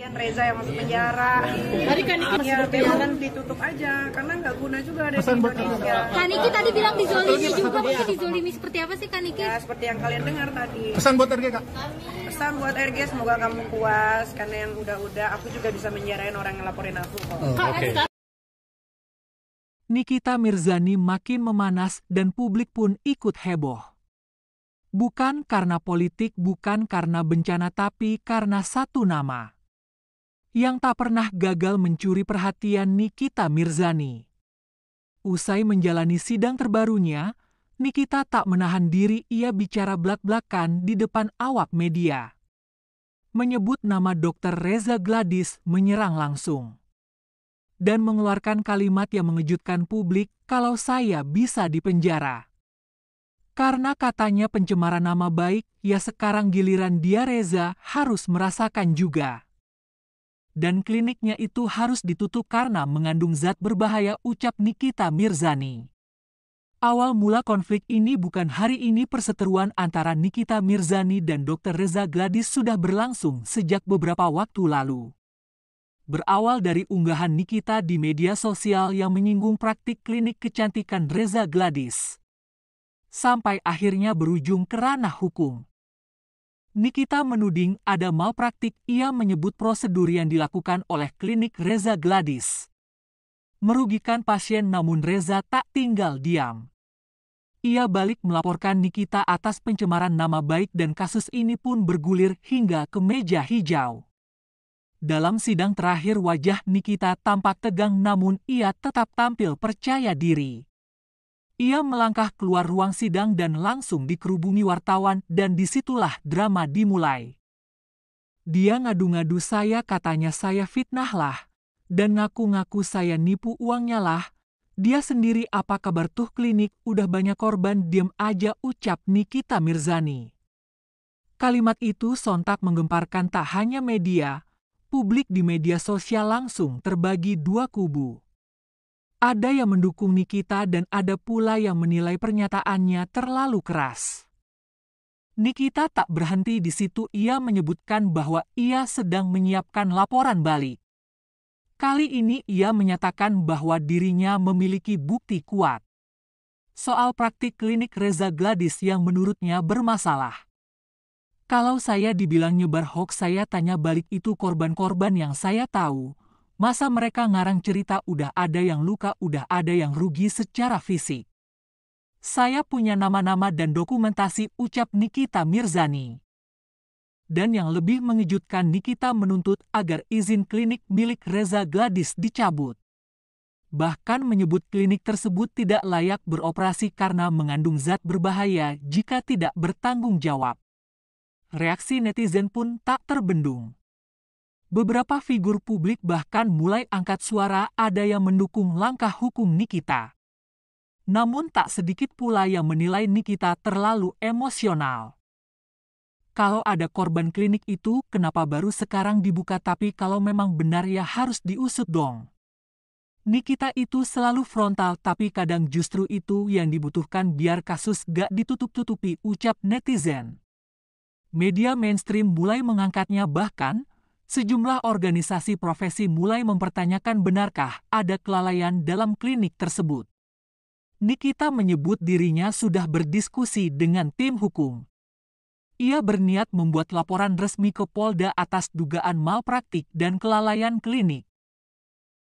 Reza yang masuk penjara. Tadi kan ya memang ditutup aja karena nggak guna juga ada di Indonesia. Kaniki tadi bilang dizolimi juga, mungkin dizolimi seperti apa sih Kaniki? Ya seperti yang kalian dengar tadi. Pesan buat RG Kak? Pesan buat RG semoga kamu puas karena yang udah aku juga bisa menjarain orang yang laporin aku kok. Nikita Mirzani makin memanas dan publik pun ikut heboh. Bukan karena politik, bukan karena bencana, tapi karena satu nama yang tak pernah gagal mencuri perhatian Nikita Mirzani. Usai menjalani sidang terbarunya, Nikita tak menahan diri, ia bicara blak-blakan di depan awak media. Menyebut nama Dr. Reza Gladys menyerang langsung. Dan mengeluarkan kalimat yang mengejutkan publik, kalau saya bisa dipenjara. Karena katanya pencemaran nama baik, ya sekarang giliran dia Reza harus merasakan juga. Dan kliniknya itu harus ditutup karena mengandung zat berbahaya, ucap Nikita Mirzani. Awal mula konflik ini bukan hari ini, perseteruan antara Nikita Mirzani dan Dr. Reza Gladys sudah berlangsung sejak beberapa waktu lalu. Berawal dari unggahan Nikita di media sosial yang menyinggung praktik klinik kecantikan Reza Gladys. Sampai akhirnya berujung ke ranah hukum. Nikita menuding ada malpraktik, ia menyebut prosedur yang dilakukan oleh klinik Reza Gladys merugikan pasien, namun Reza tak tinggal diam. Ia balik melaporkan Nikita atas pencemaran nama baik dan kasus ini pun bergulir hingga ke meja hijau. Dalam sidang terakhir wajah Nikita tampak tegang, namun ia tetap tampil percaya diri. Ia melangkah keluar ruang sidang dan langsung dikerubungi wartawan, dan disitulah drama dimulai. Dia ngadu-ngadu saya, katanya saya fitnah lah, dan ngaku-ngaku saya nipu uangnya lah. Dia sendiri apa kabar tuh klinik, udah banyak korban, diem aja, ucap Nikita Mirzani. Kalimat itu sontak menggemparkan tak hanya media, publik di media sosial langsung terbagi dua kubu. Ada yang mendukung Nikita dan ada pula yang menilai pernyataannya terlalu keras. Nikita tak berhenti di situ, ia menyebutkan bahwa ia sedang menyiapkan laporan balik. Kali ini ia menyatakan bahwa dirinya memiliki bukti kuat soal praktik klinik Reza Gladys yang menurutnya bermasalah. Kalau saya dibilang nyebar hoax, saya tanya balik, itu korban-korban yang saya tahu. Masa mereka ngarang cerita, udah ada yang luka, udah ada yang rugi secara fisik. Saya punya nama-nama dan dokumentasi, ucap Nikita Mirzani. Dan yang lebih mengejutkan, Nikita menuntut agar izin klinik milik Reza Gladys dicabut. Bahkan menyebut klinik tersebut tidak layak beroperasi karena mengandung zat berbahaya jika tidak bertanggung jawab. Reaksi netizen pun tak terbendung. Beberapa figur publik bahkan mulai angkat suara, ada yang mendukung langkah hukum Nikita. Namun tak sedikit pula yang menilai Nikita terlalu emosional. Kalau ada korban klinik itu, kenapa baru sekarang dibuka? Tapi kalau memang benar ya harus diusut dong. Nikita itu selalu frontal, tapi kadang justru itu yang dibutuhkan biar kasus gak ditutup-tutupi, ucap netizen. Media mainstream mulai mengangkatnya, bahkan sejumlah organisasi profesi mulai mempertanyakan benarkah ada kelalaian dalam klinik tersebut. Nikita menyebut dirinya sudah berdiskusi dengan tim hukum. Ia berniat membuat laporan resmi ke Polda atas dugaan malpraktik dan kelalaian klinik.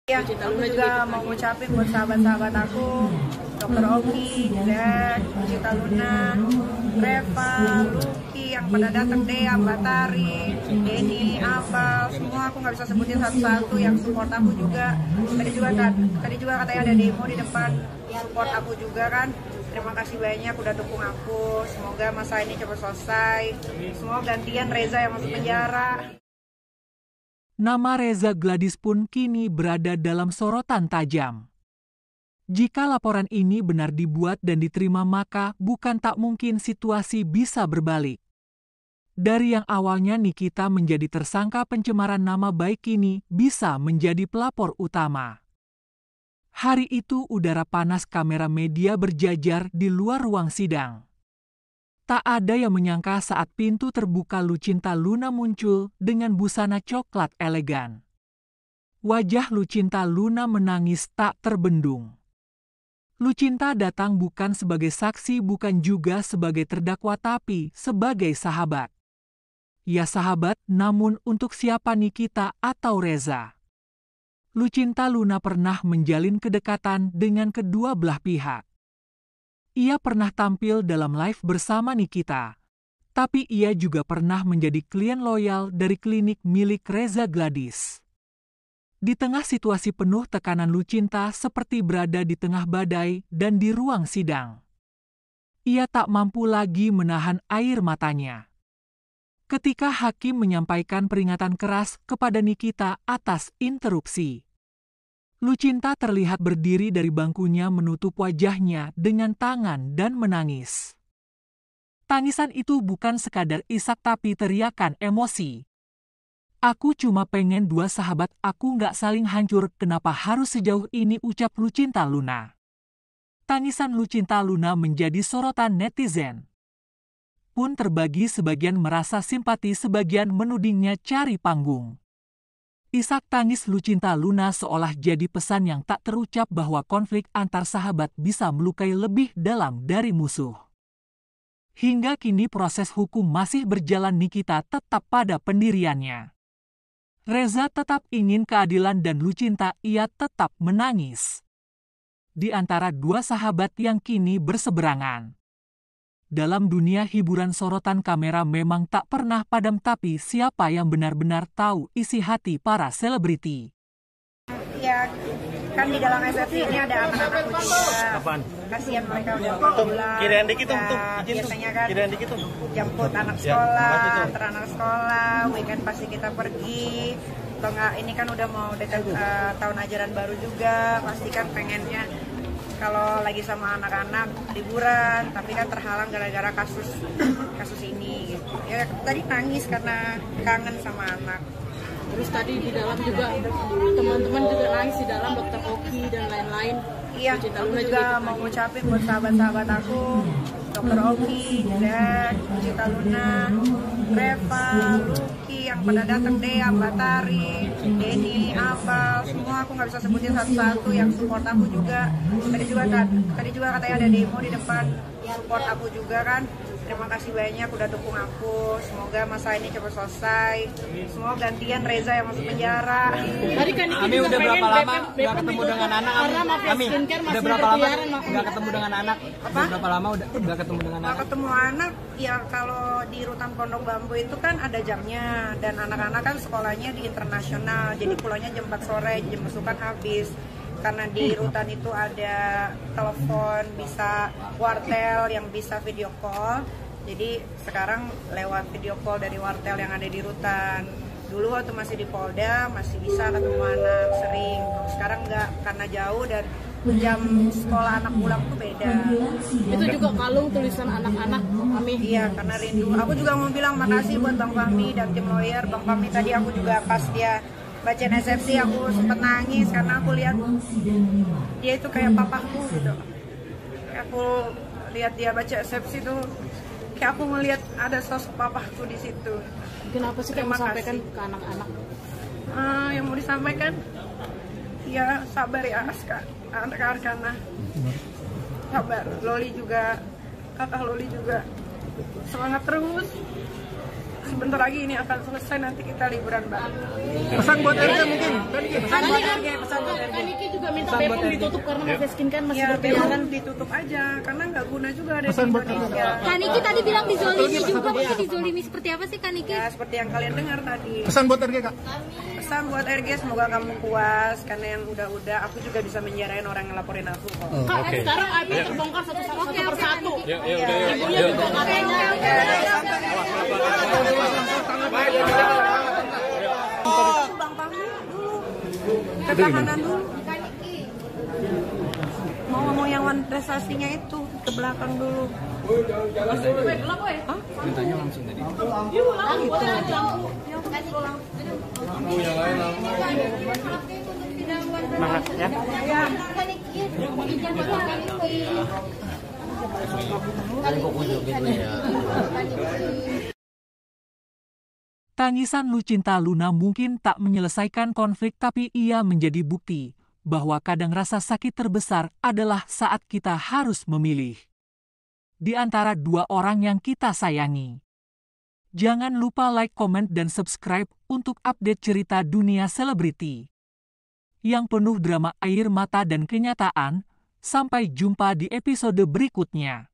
Ya, aku juga mau ngucapin buat sahabat-sahabat aku, Dr. Oki, Zek, Cita Luna, Reva, Luki, yang pada datang, Dea, Batari, Denny, Abal, semua aku nggak bisa sebutin satu-satu yang support aku juga. Tadi juga katanya ada demo di depan, support aku juga kan. Terima kasih banyak udah dukung aku. Semoga masa ini cepat selesai. Semoga gantian Reza yang masuk penjara. Nama Reza Gladys pun kini berada dalam sorotan tajam. Jika laporan ini benar dibuat dan diterima, maka bukan tak mungkin situasi bisa berbalik. Dari yang awalnya Nikita menjadi tersangka pencemaran nama baik, kini bisa menjadi pelapor utama. Hari itu udara panas, kamera media berjajar di luar ruang sidang. Tak ada yang menyangka saat pintu terbuka Lucinta Luna muncul dengan busana coklat elegan. Wajah Lucinta Luna menangis tak terbendung. Lucinta datang bukan sebagai saksi, bukan juga sebagai terdakwa, tapi sebagai sahabat. Ya sahabat, namun untuk siapa Nikita atau Reza? Lucinta Luna pernah menjalin kedekatan dengan kedua belah pihak. Ia pernah tampil dalam live bersama Nikita. Tapi ia juga pernah menjadi klien loyal dari klinik milik Reza Gladys. Di tengah situasi penuh tekanan, Lucinta seperti berada di tengah badai dan di ruang sidang. Ia tak mampu lagi menahan air matanya. Ketika hakim menyampaikan peringatan keras kepada Nikita atas interupsi, Lucinta terlihat berdiri dari bangkunya menutup wajahnya dengan tangan dan menangis. Tangisan itu bukan sekadar isak tapi teriakan emosi. Aku cuma pengen dua sahabat aku nggak saling hancur, kenapa harus sejauh ini, ucap Lucinta Luna. Tangisan Lucinta Luna menjadi sorotan netizen. Pun terbagi, sebagian merasa simpati, sebagian menudingnya cari panggung. Isak tangis Lucinta Luna seolah jadi pesan yang tak terucap bahwa konflik antar sahabat bisa melukai lebih dalam dari musuh. Hingga kini proses hukum masih berjalan, Nikita tetap pada pendiriannya. Reza tetap ingin keadilan dan Lucinta ia tetap menangis. Di antara dua sahabat yang kini berseberangan. Dalam dunia hiburan, sorotan kamera memang tak pernah padam, tapi siapa yang benar-benar tahu isi hati para selebriti? Ya, kan di dalam SFC ini ada anak-anakku juga. Apaan? Kasihan mereka udah pulang. Kirain dikit tuh, biasanya kan kirain dikit tuh. jemput anak sekolah, antar anak sekolah, weekend pasti kita pergi. Atau enggak, ini kan udah mau dekat tahun ajaran baru juga, pasti kan pengennya kalau lagi sama anak-anak liburan, tapi kan terhalang gara-gara kasus ini gitu. Ya tadi nangis karena kangen sama anak. Terus tadi di dalam juga teman-teman juga nangis di dalam, Dokter Oki dan lain-lain. Iya, aku juga mau ngucapin buat sahabat-sahabat aku, Dokter Oki, Jack, Lucinta Luna, Reva, Luki, yang pada datang, Dea, Batari, Denny, Abal, semua aku nggak bisa sebutin satu-satu yang support aku juga. Tadi juga katanya ada demo di depan, support aku juga kan. Terima kasih banyak udah dukung aku. Semoga masa ini cepat selesai. Semoga gantian Reza yang masuk penjara. Tadi kan Ami udah berapa lama nggak ketemu dengan anak? Ami udah berapa lama nggak ketemu dengan anak? Apa? Berapa lama udah nggak ketemu dengan Nggak anak? ketemu anak, ya kalau di rutan Pondok Bambu itu kan ada jamnya. Dan anak-anak kan sekolahnya di internasional. Jadi pulangnya jam 4 sore, jam besukan habis. Karena di rutan itu ada telepon, bisa wartel yang bisa video call. Jadi sekarang lewat video call dari wartel yang ada di rutan. Dulu waktu masih di Polda masih bisa ketemu anak sering. Sekarang enggak, karena jauh dan jam sekolah anak pulang tuh beda. itu juga kalung tulisan anak-anak Ami. Iya, karena rindu. Aku juga mau bilang makasih buat Bang Fahmi dan tim lawyer. Bang Fahmi tadi aku juga pas dia bacain SFC aku sempet nangis karena aku lihat dia itu kayak papaku gitu. Aku lihat dia baca SFC tuh kayak aku ngelihat ada sosok papaku di situ. Kenapa sih kamu sampaikan ke anak-anak? Yang mau disampaikan ya sabar ya Aska, anak Arkana. Sabar, Loli juga, kakak Loli juga semangat terus. Sebentar lagi ini akan selesai, nanti kita liburan bareng. Pesan buat RG mungkin. Pesan buat RG, pesan buat RG. Kan Niki juga minta Bepom ditutup karena Maveskin kan masih Ya, berkeliaran. ditutup aja, karena nggak guna juga ada di Indonesia. Kak Niki tadi bilang dizolimi juga, mungkin dizolimi seperti apa sih Kak Niki? Ya, seperti yang kalian dengar tadi. Pesan buat RG Kak. Pesan buat RG, semoga kamu puas, karena yang udah-udah, aku juga bisa menjarain orang yang laporin aku kok. Kak, sekarang Ami terbongkar satu persatu. Bang Fahmi dulu, ketahanan dulu. Mau ngomong yang prestasinya itu ke belakang dulu. Mintanya langsung tadi. Semangat ya. Tangisan Lucinta Luna mungkin tak menyelesaikan konflik, tapi ia menjadi bukti bahwa kadang rasa sakit terbesar adalah saat kita harus memilih di antara dua orang yang kita sayangi. Jangan lupa like, komen, dan subscribe untuk update cerita dunia selebriti yang penuh drama, air mata, dan kenyataan. Sampai jumpa di episode berikutnya.